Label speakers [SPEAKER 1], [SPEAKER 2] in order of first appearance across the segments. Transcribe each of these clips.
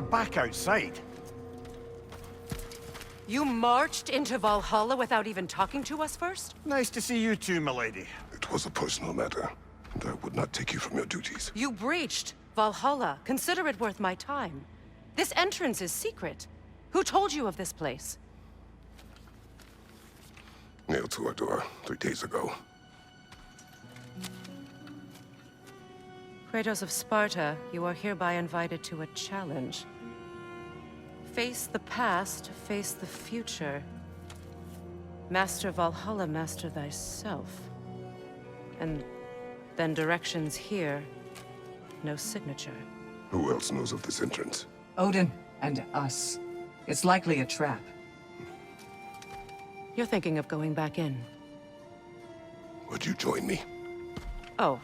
[SPEAKER 1] back outside.
[SPEAKER 2] You marched into Valhalla without even talking to us first?
[SPEAKER 1] Nice to see you too, milady.
[SPEAKER 3] It was a personal matter, and I would not take you from your duties.
[SPEAKER 2] You breached Valhalla. Consider it worth my time. This entrance is secret. Who told you of this place?
[SPEAKER 3] Nailed to our door 3 days ago.
[SPEAKER 2] Kratos of Sparta, you are hereby invited to a challenge. Face the past, face the future. Master Valhalla, master thyself. And then directions here, no signature.
[SPEAKER 3] Who else knows of this entrance?
[SPEAKER 4] Odin and us. It's likely a trap.
[SPEAKER 2] You're thinking of going back in.
[SPEAKER 3] Would you join me?
[SPEAKER 2] Oh,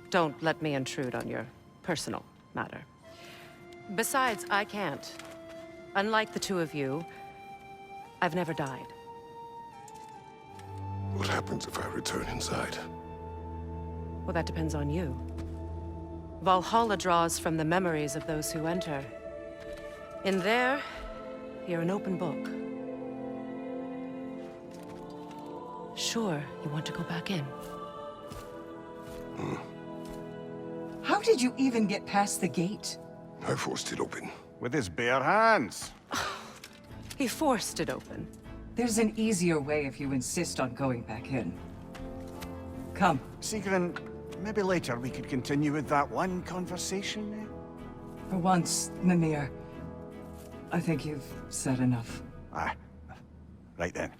[SPEAKER 2] don't let me intrude on your personal matter. Besides, I can't. Unlike the two of you, I've never died.
[SPEAKER 3] What happens if I return inside?
[SPEAKER 2] Well, that depends on you. Valhalla draws from the memories of those who enter. In there, you're an open book. Sure, you want to go back in.
[SPEAKER 4] How did you even get past the gate?
[SPEAKER 3] I forced it open.
[SPEAKER 1] With his bare hands.
[SPEAKER 2] He forced it open.
[SPEAKER 4] There's an easier way if you insist on going back in. Come.
[SPEAKER 1] Sigrun, maybe later we could continue with that one conversation, eh?
[SPEAKER 4] For once, Mimir, I think you've said enough.
[SPEAKER 1] Ah, right then.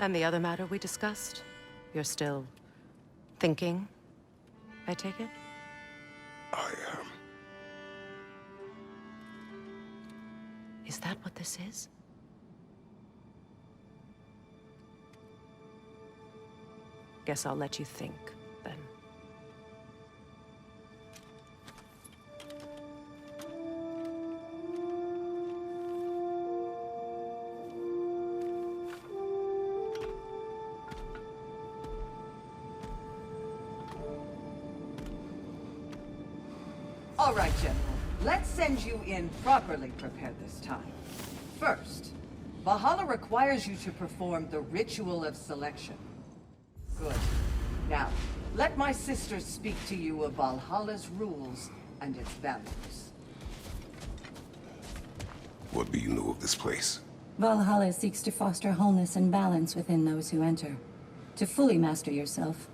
[SPEAKER 2] And the other matter we discussed? You're still thinking, I take it?
[SPEAKER 3] I am.
[SPEAKER 2] Is that what this is? Guess I'll let you think, then.
[SPEAKER 4] All right, General. Let's send you in properly prepared this time. First, Valhalla requires you to perform the ritual of selection. Good. Now, let my sisters speak to you of Valhalla's rules and its values.
[SPEAKER 3] What do you know of this place?
[SPEAKER 5] Valhalla seeks to foster wholeness and balance within those who enter. To fully master yourself,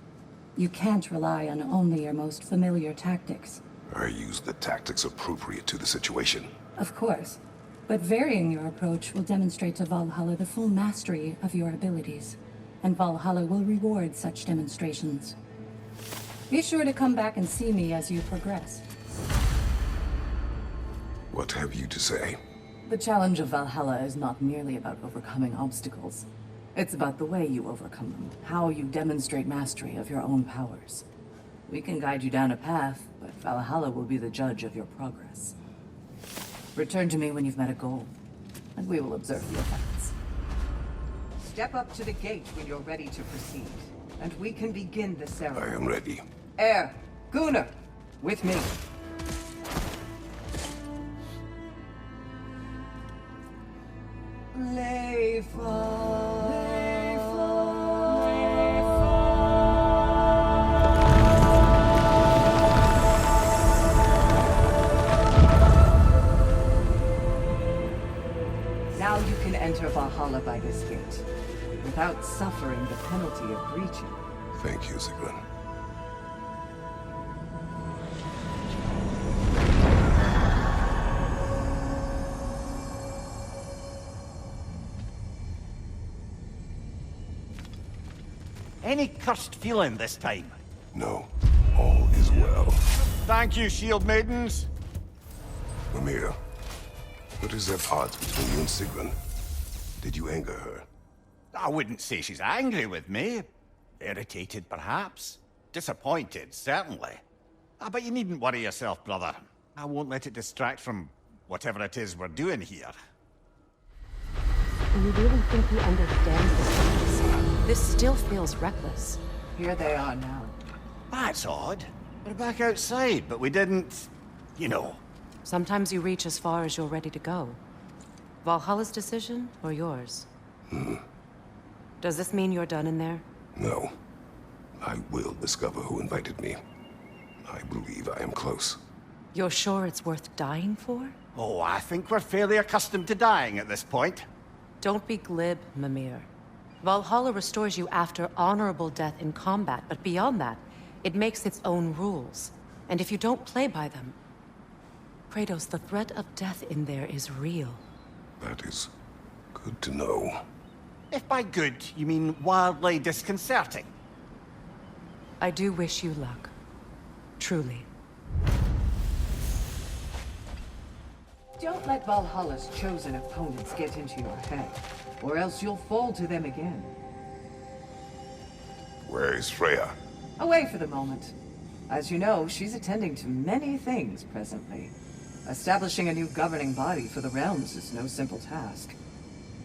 [SPEAKER 5] you can't rely on only your most familiar tactics.
[SPEAKER 3] I use the tactics appropriate to the situation.
[SPEAKER 5] Of course, but varying your approach will demonstrate to Valhalla the full mastery of your abilities, and Valhalla will reward such demonstrations. Be sure to come back and see me as you progress.
[SPEAKER 3] What have you to say?
[SPEAKER 6] The challenge of Valhalla is not merely about overcoming obstacles. It's about the way you overcome them, how you demonstrate mastery of your own powers. We can guide you down a path, but Valhalla will be the judge of your progress. Return to me when you've met a goal, and we will observe the effects.
[SPEAKER 4] Step up to the gate when you're ready to proceed, and we can begin the
[SPEAKER 3] I
[SPEAKER 4] ceremony.
[SPEAKER 3] am ready.
[SPEAKER 4] Air, Gunnar, with me. Now you can enter Valhalla by this gate, without suffering the penalty of breaching.
[SPEAKER 3] Thank you, Sigrun.
[SPEAKER 1] Any cursed feeling this time?
[SPEAKER 3] No, all is well.
[SPEAKER 1] Thank you, shield maidens.
[SPEAKER 3] Mimir, what is at odds between you and Sigrun? Did you anger her?
[SPEAKER 1] I wouldn't say she's angry with me. Irritated, perhaps. Disappointed, certainly. But you needn't worry yourself, brother. I won't let it distract from whatever it is we're doing here.
[SPEAKER 2] Do you really think he understands this? This still feels reckless.
[SPEAKER 4] Here they are now,
[SPEAKER 1] That's odd. We're back outside, but we didn't... you know.
[SPEAKER 2] Sometimes you reach as far as you're ready to go. Valhalla's decision, or yours? Does this mean you're done in there?
[SPEAKER 3] No. I will discover who invited me. I believe I am close.
[SPEAKER 2] You're sure it's worth dying for?
[SPEAKER 1] Oh, I think we're fairly accustomed to dying at this point.
[SPEAKER 2] Don't be glib, Mimir. Valhalla restores you after honorable death in combat, but beyond that, it makes its own rules. And if you don't play by them... Kratos, the threat of death in there is real.
[SPEAKER 3] That is good to know.
[SPEAKER 1] If by good, you mean wildly disconcerting.
[SPEAKER 2] I do wish you luck. Truly.
[SPEAKER 4] Don't let Valhalla's chosen opponents get into your head, or else you'll fall to them again.
[SPEAKER 3] Where is Freya?
[SPEAKER 4] Away for the moment. As you know, she's attending to many things presently. Establishing a new governing body for the realms is no simple task.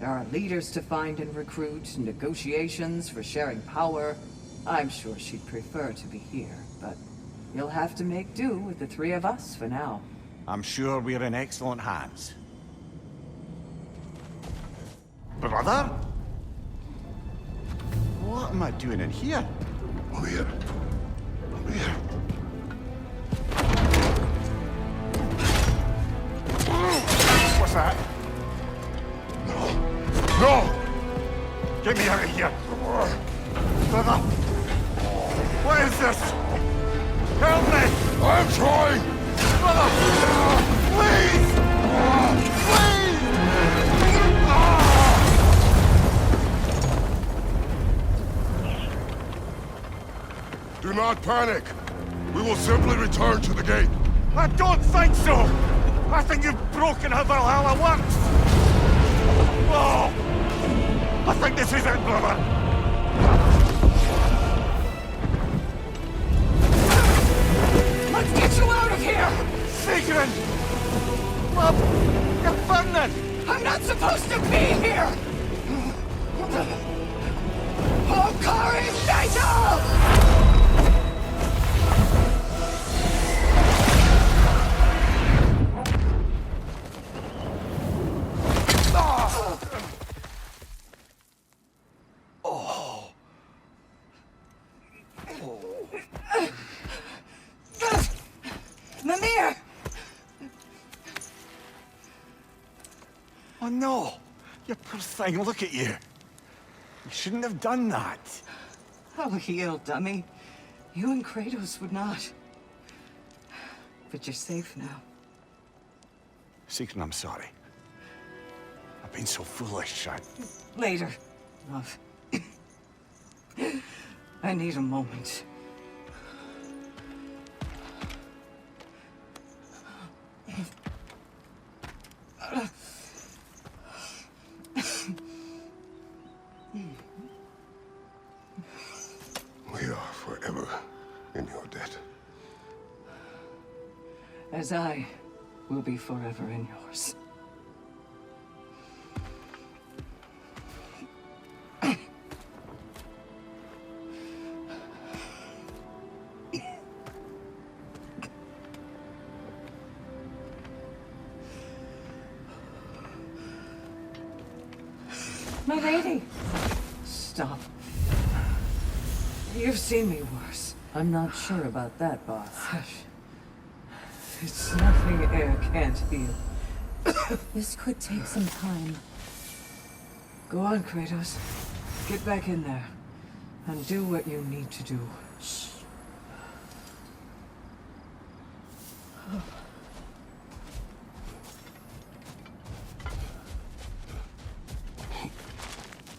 [SPEAKER 4] There are leaders to find and recruit, negotiations for sharing power. I'm sure she'd prefer to be here, but you'll have to make do with the three of us for now.
[SPEAKER 1] I'm sure we're in excellent hands. Brother? What am I doing in here?
[SPEAKER 3] Over here. Over here.
[SPEAKER 1] What's that?
[SPEAKER 3] No!
[SPEAKER 1] Get me out of here! Brother! What is this? Help me!
[SPEAKER 3] I'm trying!
[SPEAKER 1] Brother! Please! Please!
[SPEAKER 3] Do not panic! We will simply return to the gate.
[SPEAKER 1] I don't think so! I think you've broken how Valhalla works! Oh! I think this is it, brother!
[SPEAKER 4] Let's get you out of here!
[SPEAKER 1] Sigrun! Love! You're burning!
[SPEAKER 4] I'm not supposed to be here! Hokari Naito! Mimir!
[SPEAKER 1] Oh no! You poor thing, look at you! You shouldn't have done that.
[SPEAKER 4] Oh, heal, dummy. You and Kratos would not. But you're safe now.
[SPEAKER 1] Sigrun, I'm sorry. I've been so foolish.
[SPEAKER 4] Later, love. I need a moment.
[SPEAKER 3] We are forever in your debt.
[SPEAKER 4] As I will be forever in yours. My lady! Stop. You've seen me worse.
[SPEAKER 6] I'm not sure about that, boss.
[SPEAKER 4] Hush. It's nothing air can't heal.
[SPEAKER 5] This could take some time.
[SPEAKER 4] Go on, Kratos. Get back in there. And do what you need to do.
[SPEAKER 5] Shh.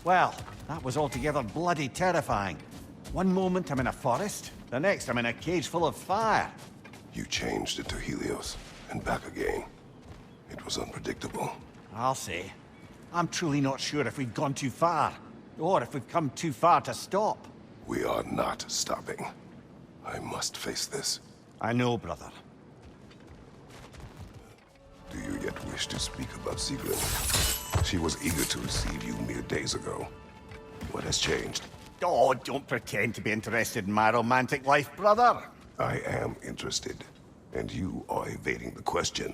[SPEAKER 1] Well, that was altogether bloody terrifying. One moment I'm in a forest, the next I'm in a cage full of fire.
[SPEAKER 3] You changed it to Helios, and back again. It was unpredictable.
[SPEAKER 1] I'll say. I'm truly not sure if we've gone too far, or if we've come too far to stop.
[SPEAKER 3] We are not stopping. I must face this.
[SPEAKER 1] I know, brother.
[SPEAKER 3] Do you yet wish to speak about Sigrun? She was eager to receive you mere days ago. What has changed?
[SPEAKER 1] Oh, don't pretend to be interested in my romantic life, brother.
[SPEAKER 3] I am interested, and you are evading the question.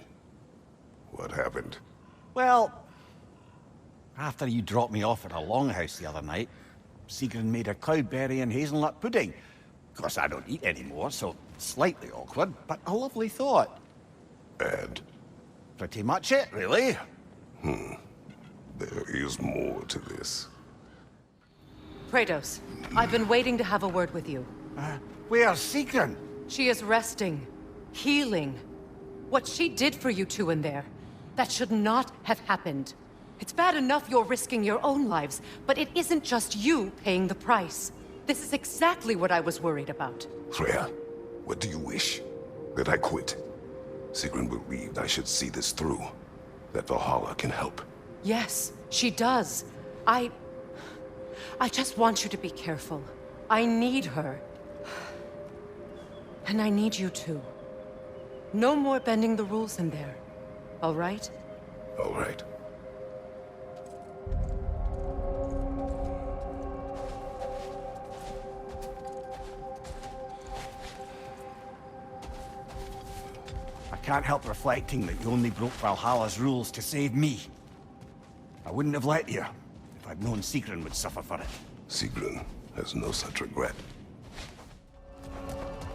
[SPEAKER 3] What happened?
[SPEAKER 1] Well, after you dropped me off at a longhouse the other night, Sigrun made a cloudberry and hazelnut pudding. Of course, I don't eat anymore, so slightly awkward, but a lovely thought.
[SPEAKER 3] And
[SPEAKER 1] Pretty much it, really.
[SPEAKER 3] there is more to this.
[SPEAKER 2] Kratos, I've been waiting to have a word with you.
[SPEAKER 1] Where's Sigrun?
[SPEAKER 2] She is resting, healing. What she did for you two in there, that should not have happened. It's bad enough you're risking your own lives, but it isn't just you paying the price. This is exactly what I was worried about.
[SPEAKER 3] Freya, what do you wish? That I quit? Sigrun believed I should see this through. That Valhalla can help.
[SPEAKER 2] Yes, she does. I just want you to be careful. I need her. And I need you too. No more bending the rules in there. All right?
[SPEAKER 3] All right.
[SPEAKER 1] I can't help reflecting that you only broke Valhalla's rules to save me. I wouldn't have let you if I'd known Sigrun would suffer for it.
[SPEAKER 3] Sigrun has no such regret.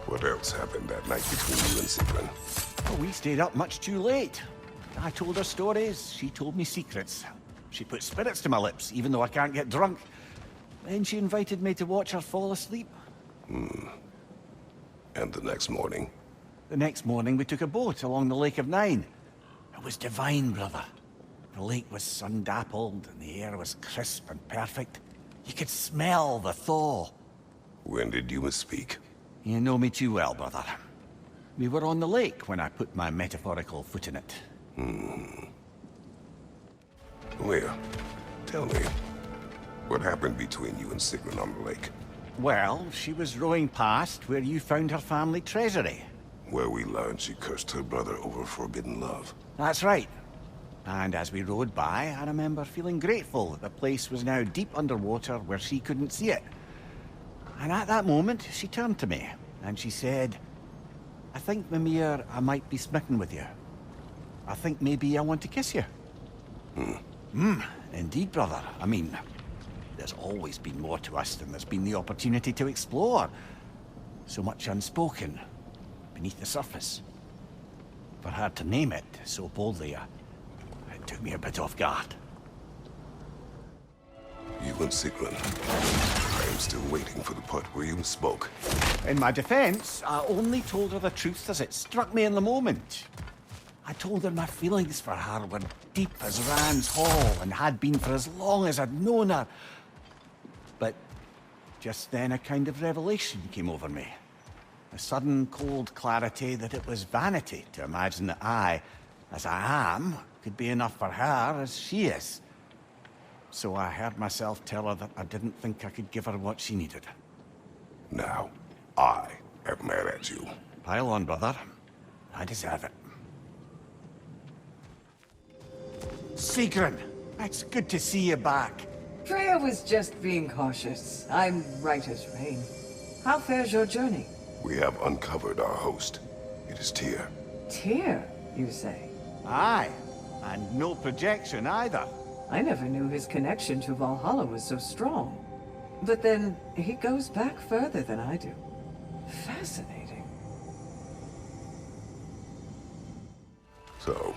[SPEAKER 3] What else happened that night between you and Sigrun?
[SPEAKER 1] Well, we stayed up much too late. I told her stories, she told me secrets. She put spirits to my lips, even though I can't get drunk. Then she invited me to watch her fall asleep.
[SPEAKER 3] And the next morning?
[SPEAKER 1] The next morning, we took a boat along the Lake of Nine. It was divine, brother. The lake was sun-dappled, and the air was crisp and perfect. You could smell the thaw.
[SPEAKER 3] When did you misspeak?
[SPEAKER 1] You know me too well, brother. We were on the lake when I put my metaphorical foot in it.
[SPEAKER 3] Leah, tell me, what happened between you and Sigrun on the lake?
[SPEAKER 1] Well, she was rowing past where you found her family treasury.
[SPEAKER 3] Where we learned she cursed her brother over forbidden love.
[SPEAKER 1] That's right. And as we rowed by, I remember feeling grateful that the place was now deep underwater where she couldn't see it. And at that moment, she turned to me, and she said, I think, Mimir, I might be smitten with you. I think maybe I want to kiss you. Indeed, brother. I mean, there's always been more to us than there's been the opportunity to explore. So much unspoken, beneath the surface. For her to name it so boldly, it took me a bit off guard.
[SPEAKER 3] You and Sigrun. I am still waiting for the part where you spoke.
[SPEAKER 1] In my defense, I only told her the truth as it struck me in the moment. I told her my feelings for her were deep as Rand's Hall and had been for as long as I'd known her. But just then a kind of revelation came over me. A sudden cold clarity that it was vanity to imagine that I, as I am, could be enough for her as she is. So I heard myself tell her that I didn't think I could give her what she needed.
[SPEAKER 3] Now, I am mad at you.
[SPEAKER 1] Pile on, brother. I deserve it. Sigrun, it's good to see you back.
[SPEAKER 4] Freya was just being cautious. I'm right as rain. How fares your journey?
[SPEAKER 3] We have uncovered our host. It is Tyr.
[SPEAKER 4] Tyr, you say?
[SPEAKER 1] Aye, and no projection either.
[SPEAKER 4] I never knew his connection to Valhalla was so strong. But then, he goes back further than I do. Fascinating.
[SPEAKER 3] So,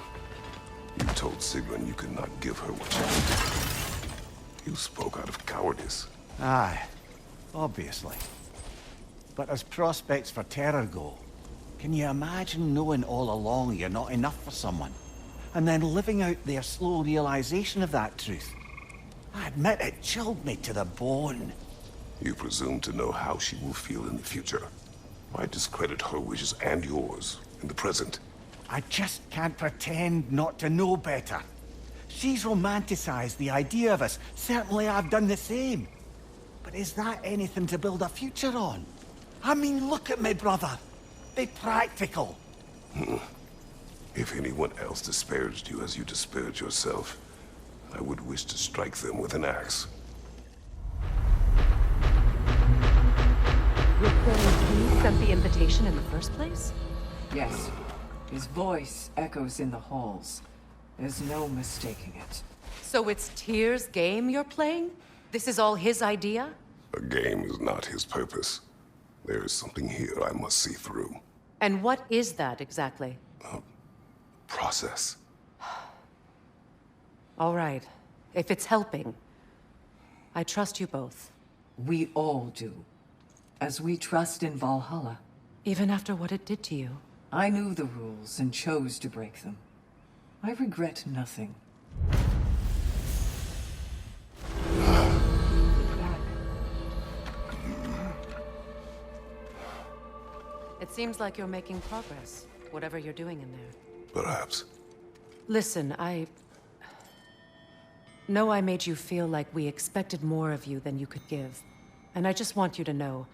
[SPEAKER 3] you told Sigrun you could not give her what she needed. You spoke out of cowardice.
[SPEAKER 1] Aye, obviously. But as prospects for terror go, can you imagine knowing all along you're not enough for someone? And then living out their slow realization of that truth? I admit it chilled me to the bone.
[SPEAKER 3] You presume to know how she will feel in the future. Why discredit her wishes and yours in the present?
[SPEAKER 1] I just can't pretend not to know better. She's romanticized the idea of us. Certainly I've done the same. But is that anything to build a future on? I mean, look at me, brother. Be practical.
[SPEAKER 3] If anyone else disparaged you as you disparaged yourself, I would wish to strike them with an axe.
[SPEAKER 2] sent the invitation in the first place?
[SPEAKER 4] Yes. His voice echoes in the halls. There's no mistaking it.
[SPEAKER 2] So it's Tyr's game you're playing? This is all his idea?
[SPEAKER 3] A game is not his purpose. There is something here I must see through.
[SPEAKER 2] And what is that exactly?
[SPEAKER 3] Process.
[SPEAKER 2] All right. If it's helping, I trust you both.
[SPEAKER 4] We all do. As we trust in Valhalla.
[SPEAKER 2] Even after what it did to you.
[SPEAKER 4] I knew the rules and chose to break them. I regret nothing.
[SPEAKER 2] It seems like you're making progress, whatever you're doing in there.
[SPEAKER 3] Perhaps.
[SPEAKER 2] Listen, I know I made you feel like we expected more of you than you could give. And I just want you to know,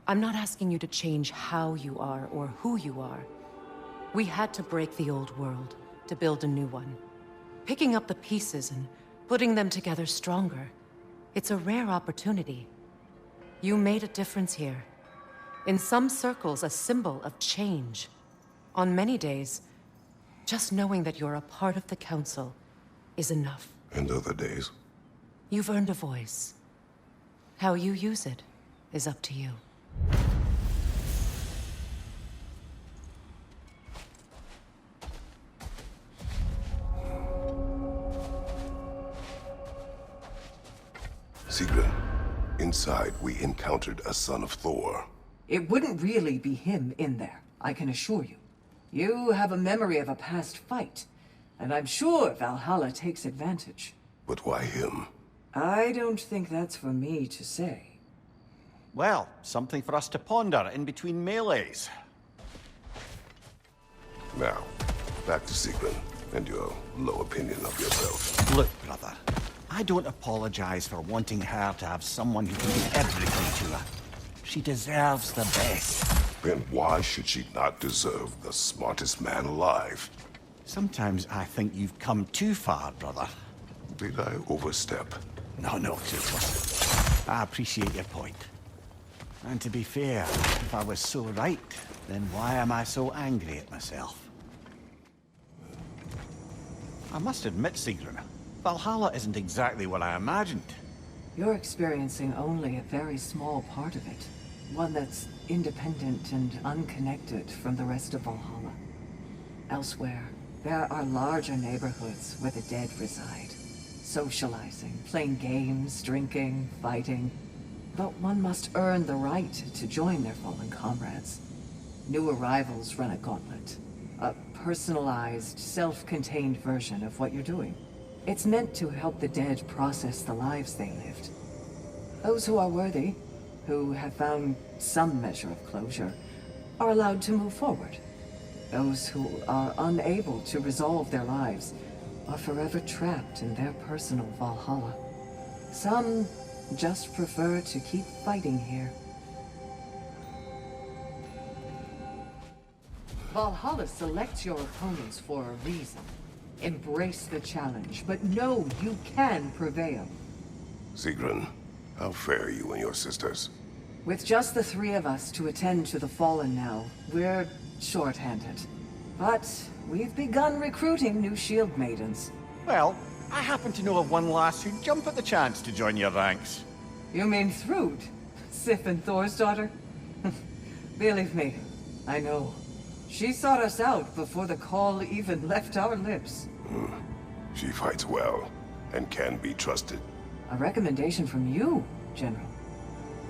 [SPEAKER 2] I'm not asking you to change how you are or who you are. We had to break the old world to build a new one. Picking up the pieces and putting them together stronger. It's a rare opportunity. You made a difference here. In some circles, a symbol of change. On many days, just knowing that you're a part of the Council is enough.
[SPEAKER 3] And other days?
[SPEAKER 2] You've earned a voice. How you use it is up to you.
[SPEAKER 3] Sigrun, inside we encountered a son of Thor.
[SPEAKER 4] It wouldn't really be him in there, I can assure you. You have a memory of a past fight, and I'm sure Valhalla takes advantage.
[SPEAKER 3] But why him?
[SPEAKER 4] I don't think that's for me to say.
[SPEAKER 1] Well, something for us to ponder in between melees.
[SPEAKER 3] Now, back to Sigrun and your low opinion of yourself.
[SPEAKER 1] Look, brother, I don't apologize for wanting her to have someone who can do everything to her. She deserves the best.
[SPEAKER 3] Then why should she not deserve the smartest man alive?
[SPEAKER 1] Sometimes I think you've come too far, brother.
[SPEAKER 3] Did I overstep?
[SPEAKER 1] No, Kratos. I appreciate your point. And to be fair, if I was so right, then why am I so angry at myself? I must admit, Sigrun, Valhalla isn't exactly what I imagined.
[SPEAKER 4] You're experiencing only a very small part of it. One that's independent and unconnected from the rest of Valhalla. Elsewhere, there are larger neighborhoods where the dead reside. Socializing, playing games, drinking, fighting. But one must earn the right to join their fallen comrades. New arrivals run a gauntlet. A personalized, self-contained version of what you're doing. It's meant to help the dead process the lives they lived. Those who are worthy, who have found some measure of closure, are allowed to move forward. Those who are unable to resolve their lives are forever trapped in their personal Valhalla. Some just prefer to keep fighting here. Valhalla selects your opponents for a reason. Embrace the challenge, but know you can prevail.
[SPEAKER 3] Sigrun, how fare you and your sisters?
[SPEAKER 4] With just the three of us to attend to the fallen now, we're short-handed. But we've begun recruiting new shield maidens.
[SPEAKER 1] Well, I happen to know of one lass who'd jump at the chance to join your ranks.
[SPEAKER 4] You mean Thrud? Sif and Thor's daughter? Believe me, I know. She sought us out before the call even left our lips.
[SPEAKER 3] She fights well and can be trusted.
[SPEAKER 4] A recommendation from you, General.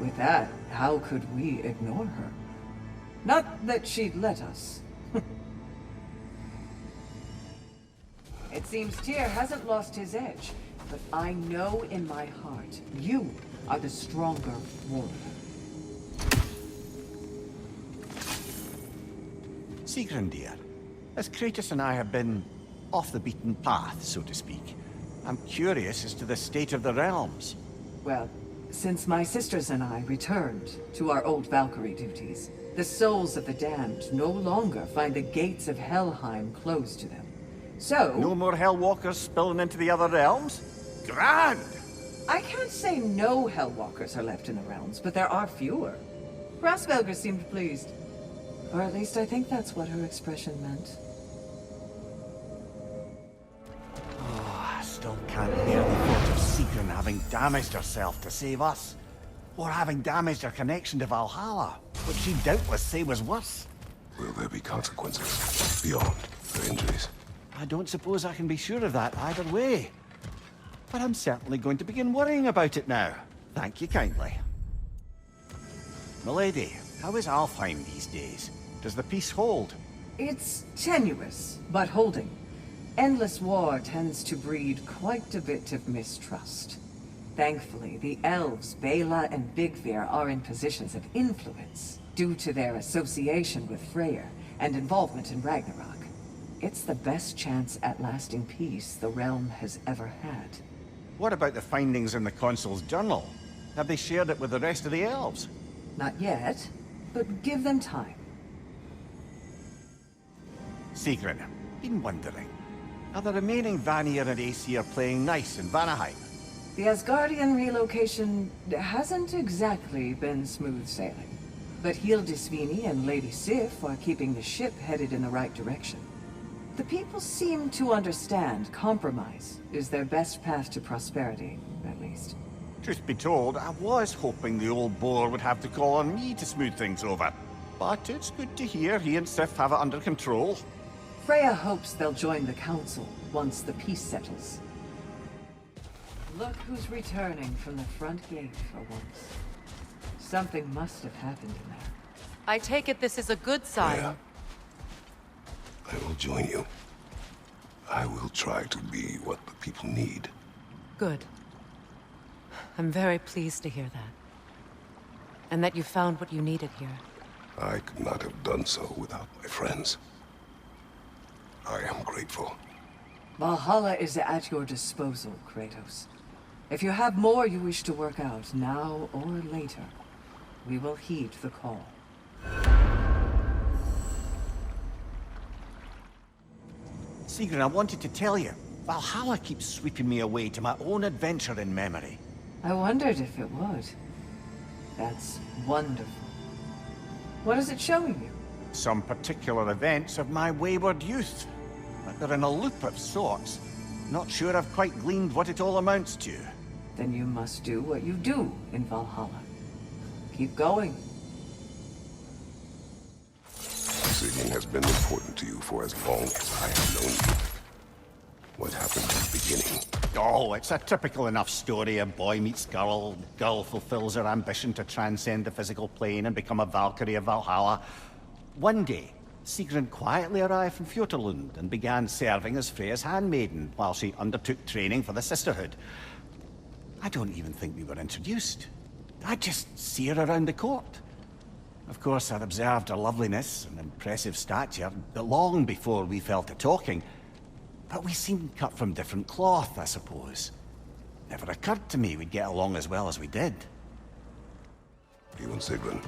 [SPEAKER 4] With that, how could we ignore her? Not that she'd let us. It seems Tyr hasn't lost his edge, but I know in my heart, you are the stronger warrior.
[SPEAKER 1] Sigrun, dear, as Kratos and I have been off the beaten path, so to speak, I'm curious as to the state of the realms.
[SPEAKER 4] Well, since my sisters and I returned to our old Valkyrie duties, the souls of the damned no longer find the gates of Helheim closed to them. So...
[SPEAKER 1] No more Hellwalkers spilling into the other realms? Grand!
[SPEAKER 4] I can't say no Hellwalkers are left in the realms, but there are fewer. Grasvelger seemed pleased. Or at least I think that's what her expression meant.
[SPEAKER 1] Oh, I still can't bear the thought of Sigrun having damaged herself to save us. Or having damaged her connection to Valhalla, which she'd doubtless say was worse.
[SPEAKER 3] Will there be consequences beyond her injuries?
[SPEAKER 1] I don't suppose I can be sure of that either way. But I'm certainly going to begin worrying about it now. Thank you kindly. Milady, how is Alfheim these days? Does the peace hold?
[SPEAKER 4] It's tenuous, but holding. Endless war tends to breed quite a bit of mistrust. Thankfully, the elves, Bela and Bigvir, are in positions of influence due to their association with Freya and involvement in Ragnarok. It's the best chance at lasting peace the realm has ever had.
[SPEAKER 1] What about the findings in the Consul's journal? Have they shared it with the rest of the elves?
[SPEAKER 4] Not yet, but give them time.
[SPEAKER 1] Sigrun, been wondering. Are the remaining Vanir and Aesir playing nice in Vanaheim?
[SPEAKER 4] The Asgardian relocation hasn't exactly been smooth sailing. But Hildisvini and Lady Sif are keeping the ship headed in the right direction. The people seem to understand compromise is their best path to prosperity, at least.
[SPEAKER 1] Truth be told, I was hoping the old boar would have to call on me to smooth things over. But it's good to hear he and Sif have it under control.
[SPEAKER 4] Freya hopes they'll join the council once the peace settles. Look who's returning from the front gate for once. Something must have happened in there.
[SPEAKER 2] I take it this is a good sign.
[SPEAKER 3] Yeah. I will join you. I will try to be what the people need.
[SPEAKER 2] Good. I'm very pleased to hear that. And that you found what you needed here.
[SPEAKER 3] I could not have done so without my friends. I am grateful.
[SPEAKER 4] Valhalla is at your disposal, Kratos. If you have more you wish to work out, now or later, we will heed the call.
[SPEAKER 1] Sigrun, I wanted to tell you, Valhalla keeps sweeping me away to my own adventure in memory.
[SPEAKER 4] I wondered if it would. That's wonderful. What is it showing you?
[SPEAKER 1] Some particular events of my wayward youth. But they're in a loop of sorts. Not sure I've quite gleaned what it all amounts to.
[SPEAKER 4] Then you must do what you do in Valhalla. Keep going.
[SPEAKER 3] Sigrun has been important to you for as long as I have known you. What happened at the beginning?
[SPEAKER 1] Oh, it's a typical enough story. A boy meets girl, girl fulfills her ambition to transcend the physical plane and become a Valkyrie of Valhalla. One day, Sigrun quietly arrived from Fjotorlund and began serving as Freya's handmaiden while she undertook training for the Sisterhood. I don't even think we were introduced. I'd just see her around the court. Of course, I'd observed her loveliness and impressive stature long before we fell to talking. But we seemed cut from different cloth, I suppose. Never occurred to me we'd get along as well as we did.
[SPEAKER 3] You and Sigrun,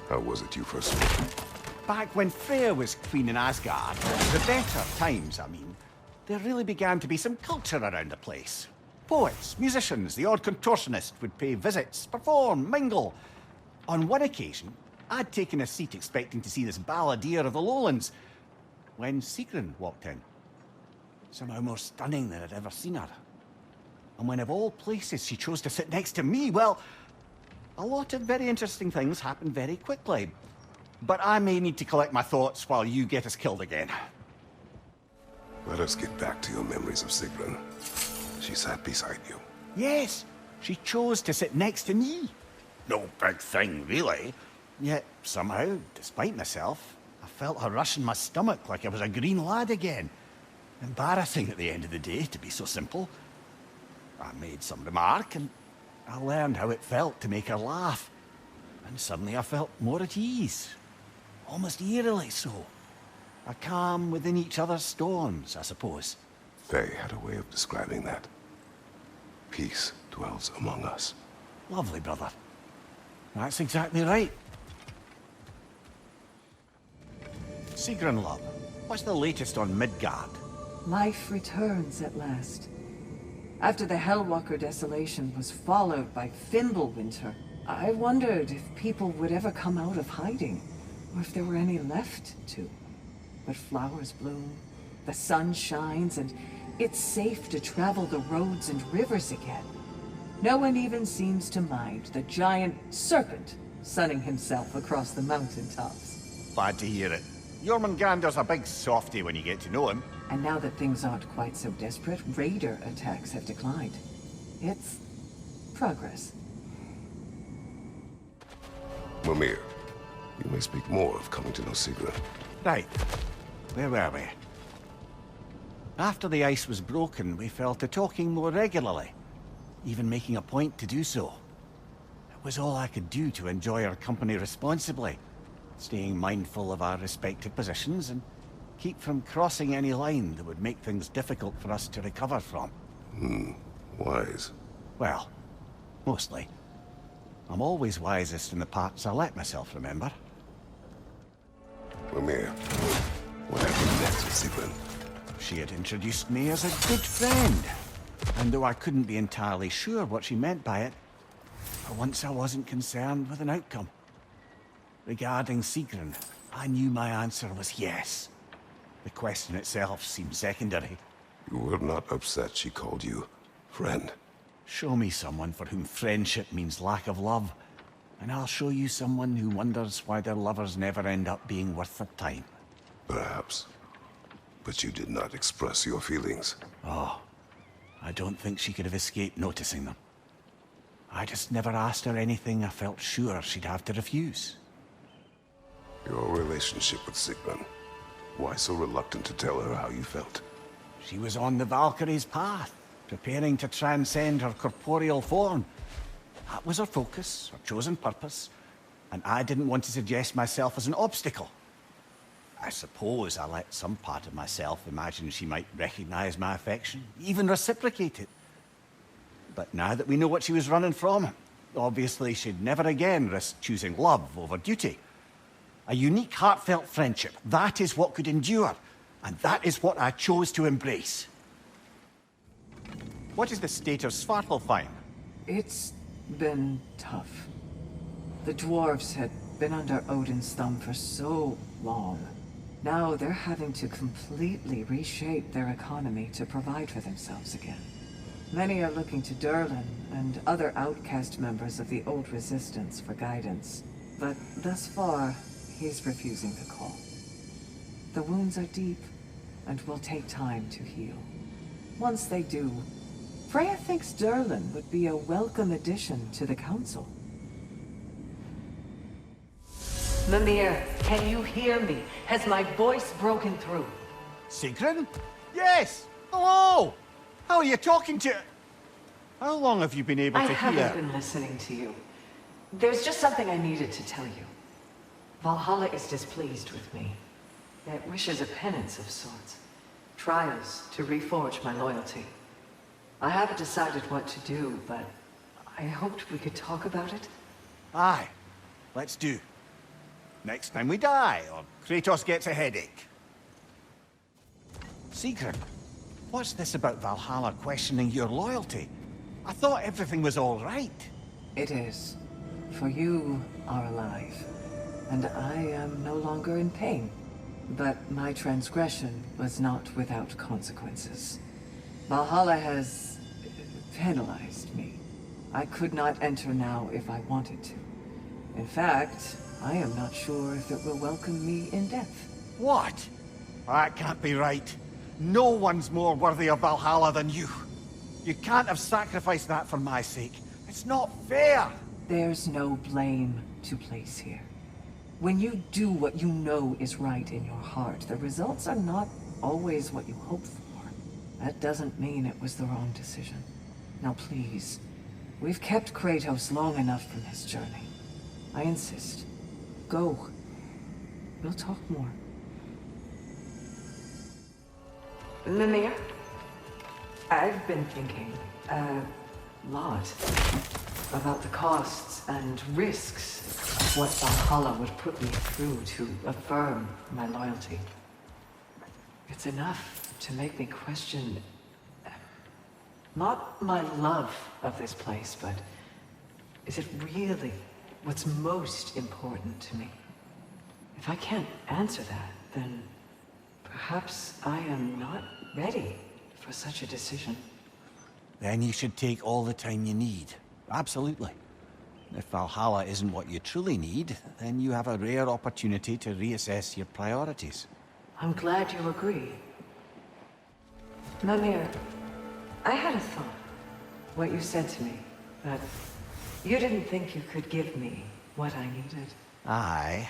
[SPEAKER 3] how was it you first met?
[SPEAKER 1] Back when Freya was queen in Asgard, the better times, I mean, there really began to be some culture around the place. Poets, musicians, the odd contortionist would pay visits, perform, mingle. On one occasion, I'd taken a seat expecting to see this balladeer of the lowlands, when Sigrun walked in. Somehow more stunning than I'd ever seen her. And when of all places she chose to sit next to me, well, a lot of very interesting things happened very quickly. But I may need to collect my thoughts while you get us killed again.
[SPEAKER 3] Let us get back to your memories of Sigrun. She sat beside you.
[SPEAKER 1] Yes, she chose to sit next to me. No big thing, really. Yet, somehow, despite myself, I felt her rush in my stomach like I was a green lad again. Embarrassing at the end of the day, to be so simple. I made some remark, and I learned how it felt to make her laugh. And suddenly I felt more at ease. Almost eerily so. A calm within each other's storms, I suppose.
[SPEAKER 3] They had a way of describing that. Peace dwells among us.
[SPEAKER 1] Lovely, brother. That's exactly right. Sigrun, love, what's the latest on Midgard?
[SPEAKER 4] Life returns at last. After the Hellwalker desolation was followed by Fimbulwinter, I wondered if people would ever come out of hiding, or if there were any left to. But flowers bloom, the sun shines, and it's safe to travel the roads and rivers again. No one even seems to mind the giant serpent sunning himself across the mountaintops.
[SPEAKER 1] Glad to hear it. Jormungandr's a big softy when you get to know him.
[SPEAKER 4] And now that things aren't quite so desperate, raider attacks have declined. It's progress.
[SPEAKER 3] Mimir, you may speak more of coming to know Sigrun.
[SPEAKER 1] Right. Where were we? After the ice was broken, we fell to talking more regularly, even making a point to do so. It was all I could do to enjoy her company responsibly, staying mindful of our respective positions and keep from crossing any line that would make things difficult for us to recover from.
[SPEAKER 3] Wise.
[SPEAKER 1] Well, mostly. I'm always wisest in the parts I let myself remember.
[SPEAKER 3] Mimir, what happened next with Sigrun?
[SPEAKER 1] She had introduced me as a good friend. And though I couldn't be entirely sure what she meant by it, for once I wasn't concerned with an outcome. Regarding Sigrun, I knew my answer was yes. The question itself seemed secondary.
[SPEAKER 3] You were not upset she called you friend.
[SPEAKER 1] Show me someone for whom friendship means lack of love, and I'll show you someone who wonders why their lovers never end up being worth their time.
[SPEAKER 3] Perhaps. But you did not express your feelings.
[SPEAKER 1] Oh, I don't think she could have escaped noticing them. I just never asked her anything I felt sure she'd have to refuse.
[SPEAKER 3] Your relationship with Sigrun. Why so reluctant to tell her how you felt?
[SPEAKER 1] She was on the Valkyrie's path, preparing to transcend her corporeal form. That was her focus, her chosen purpose, and I didn't want to suggest myself as an obstacle. I suppose I let some part of myself imagine she might recognize my affection, even reciprocate it. But now that we know what she was running from, obviously she'd never again risk choosing love over duty. A unique, heartfelt friendship, that is what could endure, and that is what I chose to embrace. What is the state of Svartalfheim?
[SPEAKER 4] It's been tough. The dwarves had been under Odin's thumb for so long. Now they're having to completely reshape their economy to provide for themselves again. Many are looking to Durlin and other outcast members of the old resistance for guidance. But thus far, he's refusing the call. The wounds are deep and will take time to heal. Once they do, Freya thinks Durlin would be a welcome addition to the council. Mimir, can you hear me? Has my voice broken through?
[SPEAKER 1] Sigrun? Yes! Hello! How are you talking to... How long have you been able
[SPEAKER 4] I
[SPEAKER 1] to
[SPEAKER 4] haven't
[SPEAKER 1] hear?
[SPEAKER 4] been listening to you. There's just something I needed to tell you. Valhalla is displeased with me. It wishes a penance of sorts. Trials to reforge my loyalty. I haven't decided what to do, but I hoped we could talk about it.
[SPEAKER 1] Aye, let's do. Next time we die, or Kratos gets a headache. Sigrun, what's this about Valhalla questioning your loyalty? I thought everything was all right.
[SPEAKER 4] It is. For you are alive, and I am no longer in pain. But my transgression was not without consequences. Valhalla has penalized me. I could not enter now if I wanted to. In fact, I am not sure if it will welcome me in death.
[SPEAKER 1] What? That can't be right. No one's more worthy of Valhalla than you. You can't have sacrificed that for my sake. It's not fair.
[SPEAKER 4] There's no blame to place here. When you do what you know is right in your heart, the results are not always what you hope for. That doesn't mean it was the wrong decision. Now please, we've kept Kratos long enough from his journey. I insist. Go. We'll talk more. Mimir? I've been thinking a lot about the costs and risks of what Valhalla would put me through to affirm my loyalty. It's enough to make me question not my love of this place, but
[SPEAKER 6] Is it really what's most important to me? If I can't answer that, then perhaps I am not ready for such a decision.
[SPEAKER 1] Then you should take all the time you need. Absolutely. If Valhalla isn't what you truly need, then you have a rare opportunity to reassess your priorities.
[SPEAKER 6] I'm glad you agree. Mimir, I had a thought. What you said to me, that you didn't think you could give me what I needed.
[SPEAKER 1] Aye.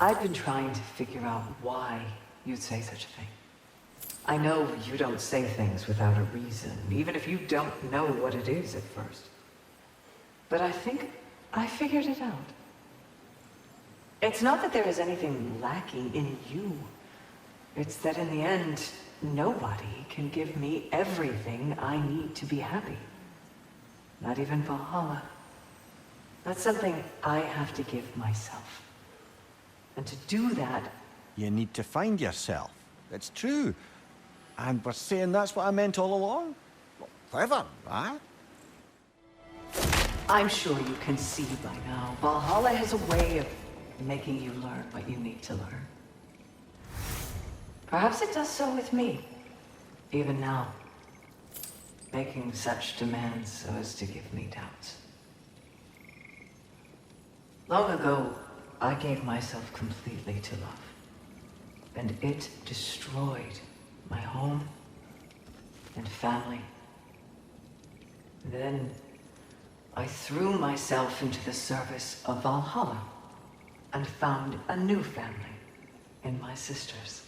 [SPEAKER 6] I've been trying to figure out why you'd say such a thing. I know you don't say things without a reason, even if you don't know what it is at first. But I think I figured it out. It's not that there is anything lacking in you. It's that in the end, nobody can give me everything I need to be happy. Not even Valhalla. That's something I have to give myself. And to do that...
[SPEAKER 1] You need to find yourself. It's true. And we're saying that's what I meant all along? Well, clever, huh?
[SPEAKER 6] I'm sure you can see by now, Valhalla has a way of making you learn what you need to learn. Perhaps it does so with me, even now. Making such demands so as to give me doubts. Long ago, I gave myself completely to love. And it destroyed my home and family. Then I threw myself into the service of Valhalla and found a new family in my sisters.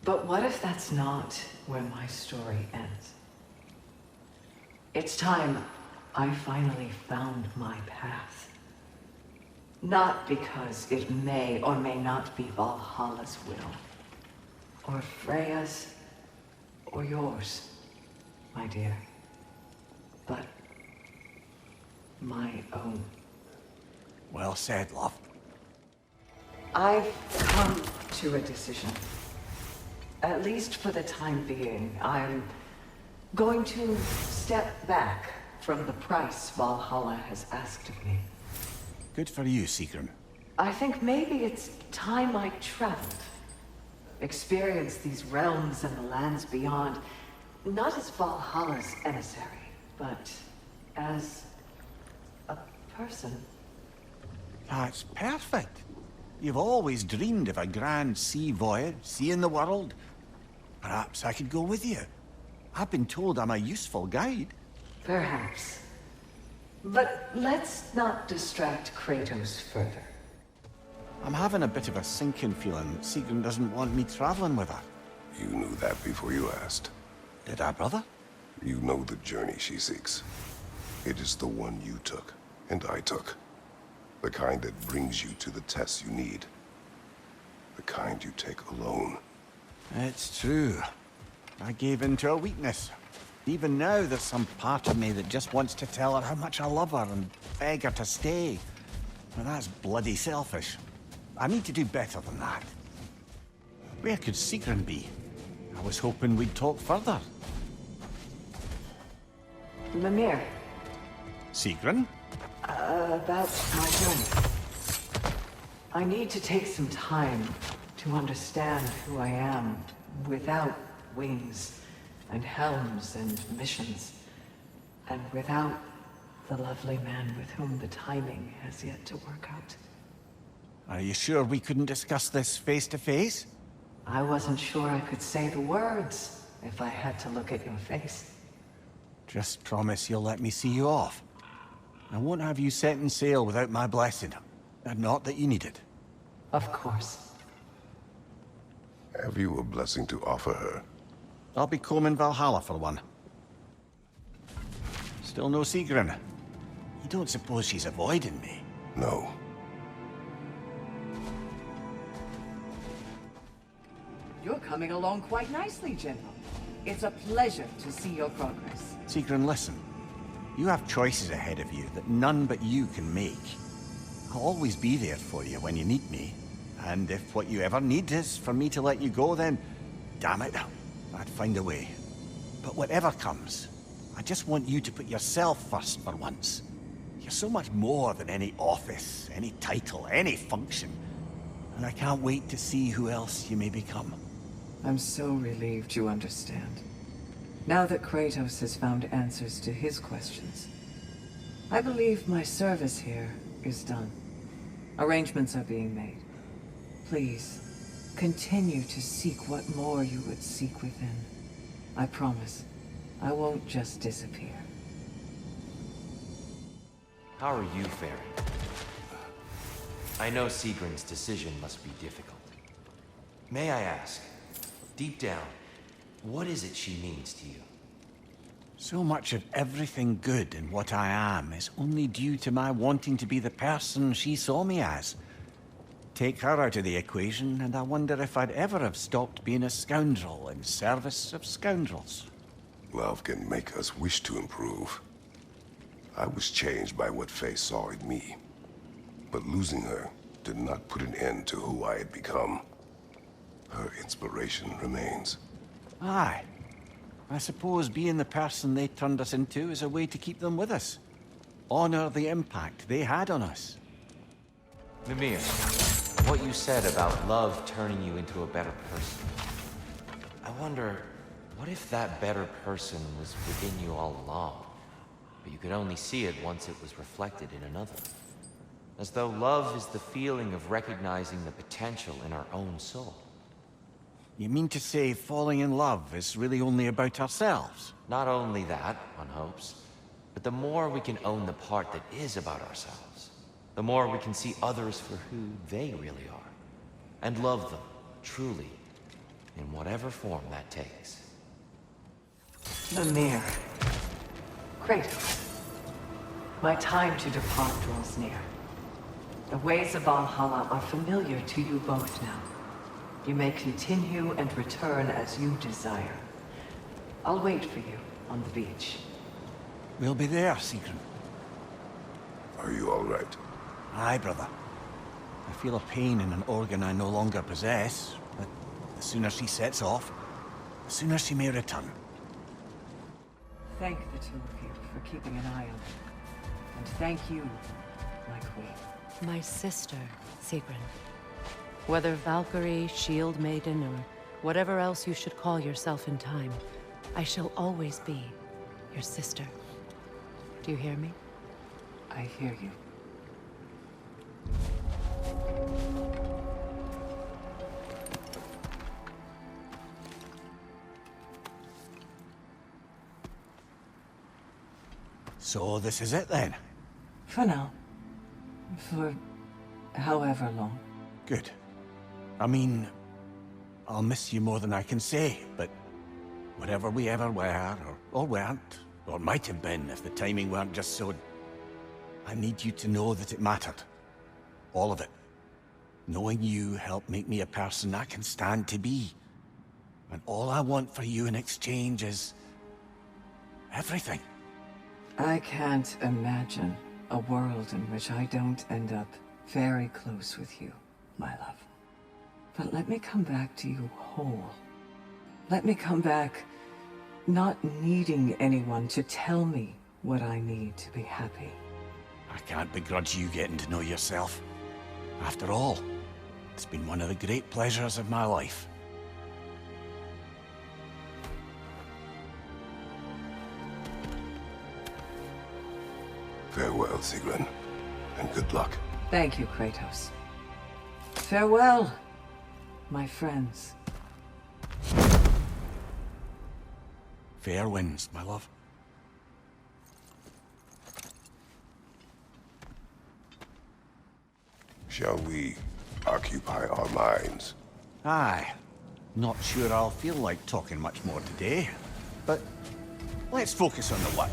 [SPEAKER 6] But what if that's not where my story ends? It's time I finally found my path. Not because it may or may not be Valhalla's will, or Freya's, or yours, my dear, but my own.
[SPEAKER 1] Well said, love.
[SPEAKER 6] I've come to a decision. At least for the time being, I'm going to step back from the price Valhalla has asked of me.
[SPEAKER 1] Good for you, Sigrun.
[SPEAKER 6] I think maybe it's time I traveled. Experience these realms and the lands beyond, not as Valhalla's emissary, but as a person.
[SPEAKER 1] That's perfect. You've always dreamed of a grand sea voyage, seeing the world. Perhaps I could go with you. I've been told I'm a useful guide.
[SPEAKER 6] Perhaps. But let's not distract Kratos further.
[SPEAKER 1] I'm having a bit of a sinking feeling that Sigrun doesn't want me traveling with her.
[SPEAKER 3] You knew that before you asked.
[SPEAKER 1] Did I, brother?
[SPEAKER 3] You know the journey she seeks. It is the one you took, and I took. The kind that brings you to the tests you need. The kind you take alone.
[SPEAKER 1] It's true. I gave in to a weakness. Even now, there's some part of me that just wants to tell her how much I love her and beg her to stay. But that's bloody selfish. I need to do better than that. Where could Sigrun be? I was hoping we'd talk further.
[SPEAKER 6] Mimir,
[SPEAKER 1] Sigrun?
[SPEAKER 6] about my journey. I need to take some time to understand who I am without wings and helms and missions, and without the lovely man with whom the timing has yet to work out.
[SPEAKER 1] Are you sure we couldn't discuss this face to face?
[SPEAKER 6] I wasn't sure I could say the words if I had to look at your face.
[SPEAKER 1] Just promise you'll let me see you off. I won't have you setting sail without my blessing. Not that you need it.
[SPEAKER 6] Of course.
[SPEAKER 3] Have you a blessing to offer her?
[SPEAKER 1] I'll be combing Valhalla for one. Still no Sigrun. You don't suppose she's avoiding me?
[SPEAKER 3] No.
[SPEAKER 4] You're coming along quite nicely, General. It's a pleasure to see your progress.
[SPEAKER 1] Sigrun, listen. You have choices ahead of you that none but you can make. I'll always be there for you when you need me. And if what you ever need is for me to let you go, then damn it, I'd find a way. But whatever comes, I just want you to put yourself first for once. You're so much more than any office, any title, any function. And I can't wait to see who else you may become.
[SPEAKER 4] I'm so relieved you understand. Now that Kratos has found answers to his questions, I believe my service here is done. Arrangements are being made. Please, continue to seek what more you would seek within. I promise, I won't just disappear.
[SPEAKER 7] How are you faring? I know Sigrun's decision must be difficult. May I ask, deep down, what is it she means to you?
[SPEAKER 1] So much of everything good in what I am is only due to my wanting to be the person she saw me as. Take her out of the equation, and I wonder if I'd ever have stopped being a scoundrel in service of scoundrels.
[SPEAKER 3] Love can make us wish to improve. I was changed by what Faye saw in me. But losing her did not put an end to who I had become. Her inspiration remains.
[SPEAKER 1] Aye. I suppose being the person they turned us into is a way to keep them with us. Honor the impact they had on us.
[SPEAKER 7] Mimir, what you said about love turning you into a better person. I wonder, what if that better person was within you all along, but you could only see it once it was reflected in another? As though love is the feeling of recognizing the potential in our own soul.
[SPEAKER 1] You mean to say falling in love is really only about ourselves?
[SPEAKER 7] Not only that, one hopes, but the more we can own the part that is about ourselves, the more we can see others for who they really are, and love them, truly, in whatever form that takes.
[SPEAKER 4] Mimir. Kratos. My time to depart draws near. The ways of Valhalla are familiar to you both now. You may continue and return as you desire. I'll wait for you on the beach.
[SPEAKER 1] We'll be there, Sigrun.
[SPEAKER 3] Are you all right?
[SPEAKER 1] Aye, brother. I feel a pain in an organ I no longer possess, but the sooner she sets off, the sooner she may return.
[SPEAKER 4] Thank the two of you for keeping an eye on me. And thank you, my queen.
[SPEAKER 2] My sister, Sigrun. Whether Valkyrie, Shield Maiden, or whatever else you should call yourself in time, I shall always be your sister. Do you hear me?
[SPEAKER 4] I hear you.
[SPEAKER 1] So this is it then?
[SPEAKER 4] For now. For however long.
[SPEAKER 1] Good. I mean, I'll miss you more than I can say, but whatever we ever were, or weren't, or might have been if the timing weren't just so... I need you to know that it mattered. All of it. Knowing you helped make me a person I can stand to be. And all I want for you in exchange is... everything.
[SPEAKER 4] I can't imagine a world in which I don't end up very close with you, my love. But let me come back to you whole. Let me come back not needing anyone to tell me what I need to be happy.
[SPEAKER 1] I can't begrudge you getting to know yourself. After all, it's been one of the great pleasures of my life.
[SPEAKER 3] Farewell, Sigrun, and good luck.
[SPEAKER 4] Thank you, Kratos. Farewell, my friends.
[SPEAKER 1] Fair winds, my love.
[SPEAKER 3] Shall we occupy our minds?
[SPEAKER 1] Aye. Not sure I'll feel like talking much more today, but let's focus on the work.